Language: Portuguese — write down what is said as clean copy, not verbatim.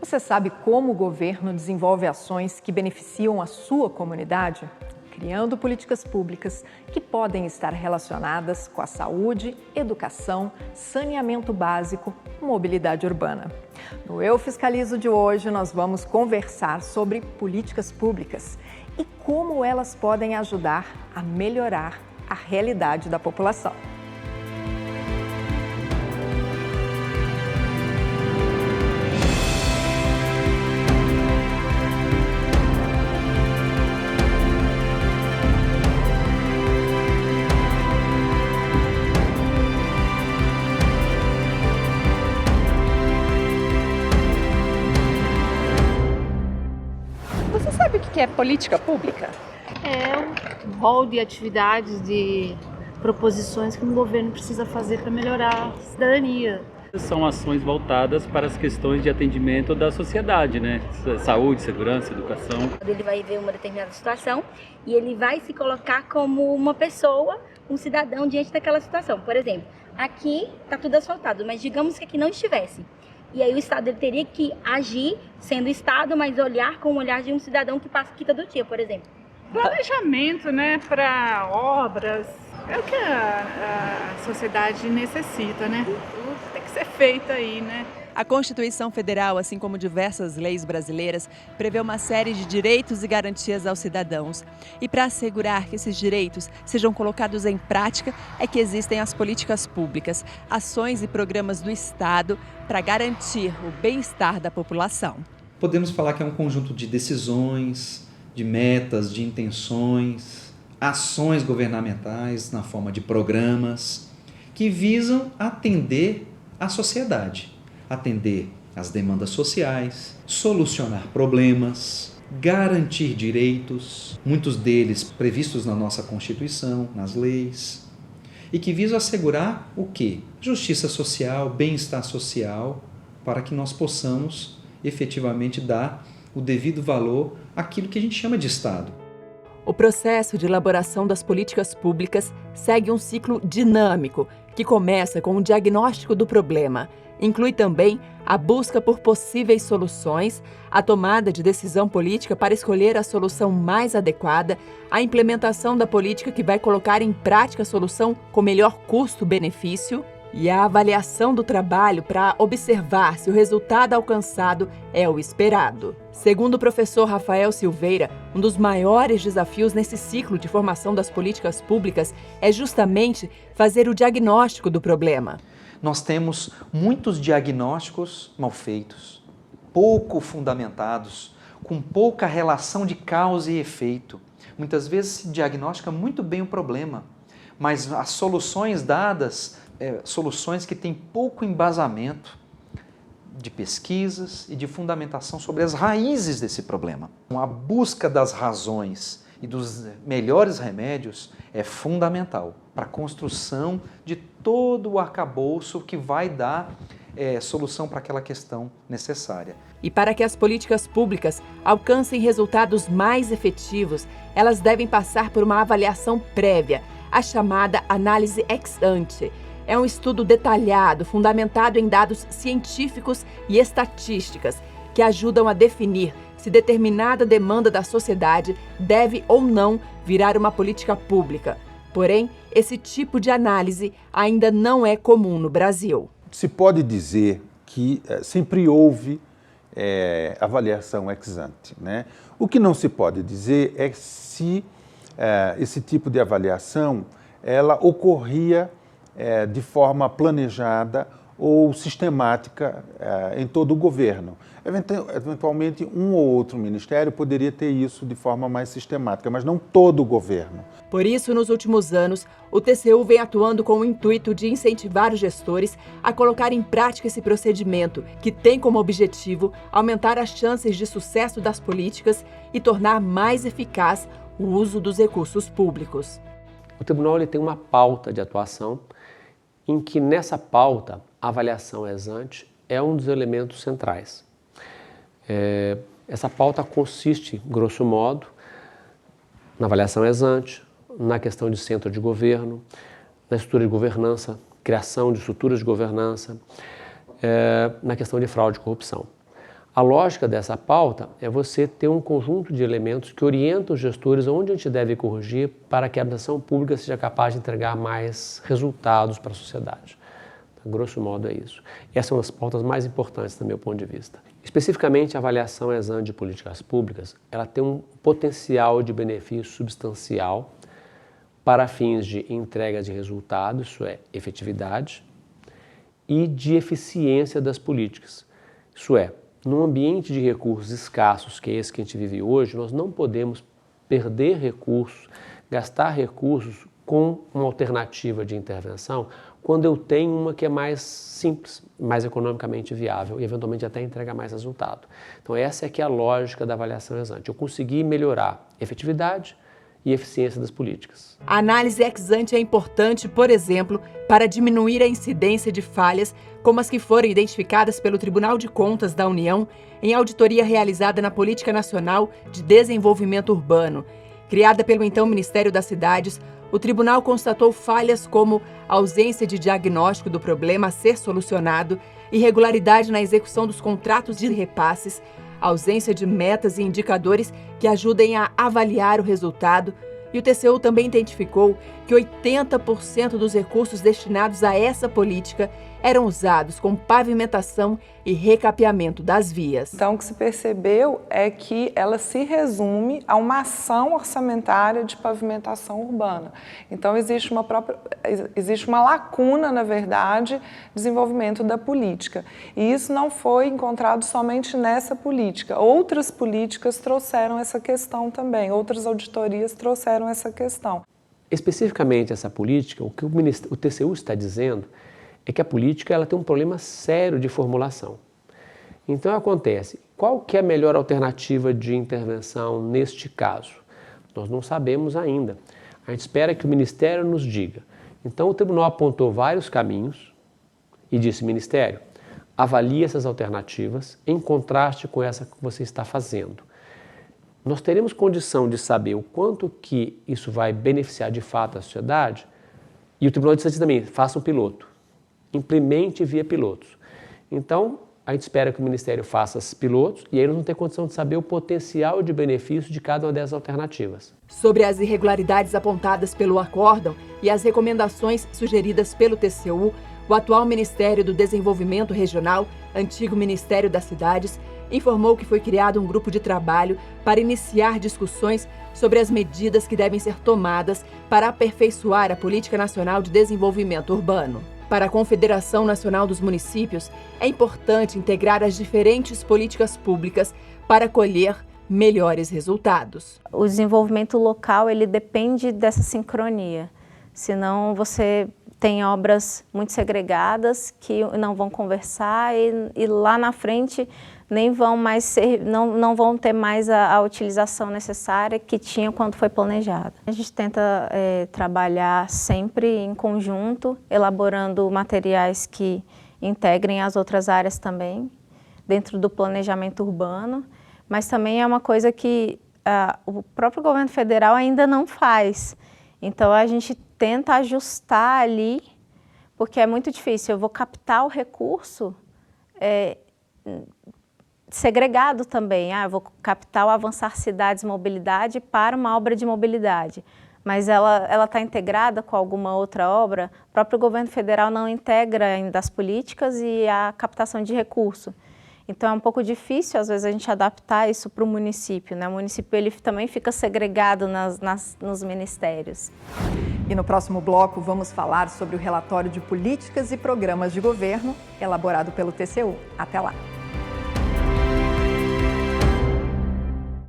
Você sabe como o governo desenvolve ações que beneficiam a sua comunidade? Criando políticas públicas que podem estar relacionadas com a saúde, educação, saneamento básico, mobilidade urbana. No Eu Fiscalizo de hoje, nós vamos conversar sobre políticas públicas e como elas podem ajudar a melhorar a realidade da população. Você sabe o que é política pública? É um rol de atividades, de proposições que o governo precisa fazer para melhorar a cidadania. São ações voltadas para as questões de atendimento da sociedade, né? Saúde, segurança, educação. Ele vai ver uma determinada situação e ele vai se colocar como uma pessoa, um cidadão diante daquela situação. Por exemplo, aqui está tudo asfaltado, mas digamos que aqui não estivesse. E aí o Estado ele teria que agir sendo Estado, mas olhar com o olhar de um cidadão que passa aqui todo dia, por exemplo. Planejamento, né, para obras, é o que a sociedade necessita, né? Tudo tem que ser feito aí, né? A Constituição Federal, assim como diversas leis brasileiras, prevê uma série de direitos e garantias aos cidadãos. E para assegurar que esses direitos sejam colocados em prática, é que existem as políticas públicas, ações e programas do Estado para garantir o bem-estar da população. Podemos falar que é um conjunto de decisões, de metas, de intenções, ações governamentais na forma de programas que visam atender a sociedade. Atender às demandas sociais, solucionar problemas, garantir direitos, muitos deles previstos na nossa Constituição, nas leis, e que visam assegurar o quê? Justiça social, bem-estar social, para que nós possamos efetivamente dar o devido valor àquilo que a gente chama de Estado. O processo de elaboração das políticas públicas segue um ciclo dinâmico, que começa com o diagnóstico do problema. Inclui também a busca por possíveis soluções, a tomada de decisão política para escolher a solução mais adequada, a implementação da política que vai colocar em prática a solução com melhor custo-benefício e a avaliação do trabalho para observar se o resultado alcançado é o esperado. Segundo o professor Rafael Silveira, um dos maiores desafios nesse ciclo de formação das políticas públicas é justamente fazer o diagnóstico do problema. Nós temos muitos diagnósticos mal feitos, pouco fundamentados, com pouca relação de causa e efeito. Muitas vezes se diagnostica muito bem o problema, mas as soluções dadas, soluções que têm pouco embasamento de pesquisas e de fundamentação sobre as raízes desse problema. A busca das razões e dos melhores remédios é fundamental para a construção de todo o arcabouço que vai dar solução para aquela questão necessária. E para que as políticas públicas alcancem resultados mais efetivos, elas devem passar por uma avaliação prévia, a chamada análise ex ante. É um estudo detalhado, fundamentado em dados científicos e estatísticas, que ajudam a definir se determinada demanda da sociedade deve ou não virar uma política pública. Porém, esse tipo de análise ainda não é comum no Brasil. Se pode dizer que sempre houve avaliação ex ante, né? O que não se pode dizer é se esse tipo de avaliação ela ocorria de forma planejada ou sistemática em todo o governo. Eventualmente, um ou outro ministério poderia ter isso de forma mais sistemática, mas não todo o governo. Por isso, nos últimos anos, o TCU vem atuando com o intuito de incentivar os gestores a colocar em prática esse procedimento, que tem como objetivo aumentar as chances de sucesso das políticas e tornar mais eficaz o uso dos recursos públicos. O tribunal ele tem uma pauta de atuação em que nessa pauta a avaliação ex ante é um dos elementos centrais. Essa pauta consiste, grosso modo, na avaliação ex ante, na questão de centro de governo, na estrutura de governança, criação de estruturas de governança, na questão de fraude e corrupção. A lógica dessa pauta é você ter um conjunto de elementos que orientam os gestores onde a gente deve corrigir para que a administração pública seja capaz de entregar mais resultados para a sociedade. Grosso modo é isso. Essas são as pautas mais importantes do meu ponto de vista. Especificamente, a avaliação ex ante de políticas públicas, ela tem um potencial de benefício substancial para fins de entrega de resultados, isso é, efetividade, e de eficiência das políticas. Isso é, num ambiente de recursos escassos, que é esse que a gente vive hoje, nós não podemos perder recursos, gastar recursos com uma alternativa de intervenção quando eu tenho uma que é mais simples, mais economicamente viável e eventualmente até entrega mais resultado. Então essa é que é a lógica da avaliação ex ante. Eu consegui melhorar efetividade e eficiência das políticas. A análise ex ante é importante, por exemplo, para diminuir a incidência de falhas como as que foram identificadas pelo Tribunal de Contas da União em auditoria realizada na Política Nacional de Desenvolvimento Urbano. Criada pelo então Ministério das Cidades, o tribunal constatou falhas como ausência de diagnóstico do problema a ser solucionado, irregularidade na execução dos contratos de repasses, ausência de metas e indicadores que ajudem a avaliar o resultado, e o TCU também identificou que 80% dos recursos destinados a essa política eram usados com pavimentação e recapeamento das vias. Então, o que se percebeu é que ela se resume a uma ação orçamentária de pavimentação urbana. Então, existe uma lacuna, na verdade, desenvolvimento da política. E isso não foi encontrado somente nessa política. Outras políticas trouxeram essa questão também, outras auditorias trouxeram essa questão. Especificamente essa política, o que o TCU está dizendo é que a política ela tem um problema sério de formulação. Então acontece, qual que é a melhor alternativa de intervenção neste caso? Nós não sabemos ainda. A gente espera que o Ministério nos diga. Então o tribunal apontou vários caminhos e disse, Ministério, avalie essas alternativas em contraste com essa que você está fazendo. Nós teremos condição de saber o quanto que isso vai beneficiar de fato a sociedade e o Tribunal disse também, faça um piloto, implemente via pilotos. Então, a gente espera que o Ministério faça esses pilotos e aí nós vamos ter condição de saber o potencial de benefício de cada uma dessas alternativas. Sobre as irregularidades apontadas pelo acórdão e as recomendações sugeridas pelo TCU, o atual Ministério do Desenvolvimento Regional, antigo Ministério das Cidades, informou que foi criado um grupo de trabalho para iniciar discussões sobre as medidas que devem ser tomadas para aperfeiçoar a Política Nacional de Desenvolvimento Urbano. Para a Confederação Nacional dos Municípios, é importante integrar as diferentes políticas públicas para colher melhores resultados. O desenvolvimento local, ele depende dessa sincronia, senão você tem obras muito segregadas que não vão conversar e lá na frente nem vão mais ser, não vão ter mais a utilização necessária que tinha quando foi planejado. A gente tenta trabalhar sempre em conjunto, elaborando materiais que integrem as outras áreas também, dentro do planejamento urbano, mas também é uma coisa que o próprio governo federal ainda não faz. Então a gente tenta ajustar ali, porque é muito difícil. Eu vou captar o recurso segregado também. Eu vou captar o Avançar Cidades Mobilidade para uma obra de mobilidade, mas ela está integrada com alguma outra obra. O próprio governo federal não integra ainda as políticas e a captação de recurso. Então é um pouco difícil, às vezes, a gente adaptar isso para o município, né? O município ele também fica segregado nos ministérios. E no próximo bloco vamos falar sobre o relatório de políticas e programas de governo elaborado pelo TCU. Até lá!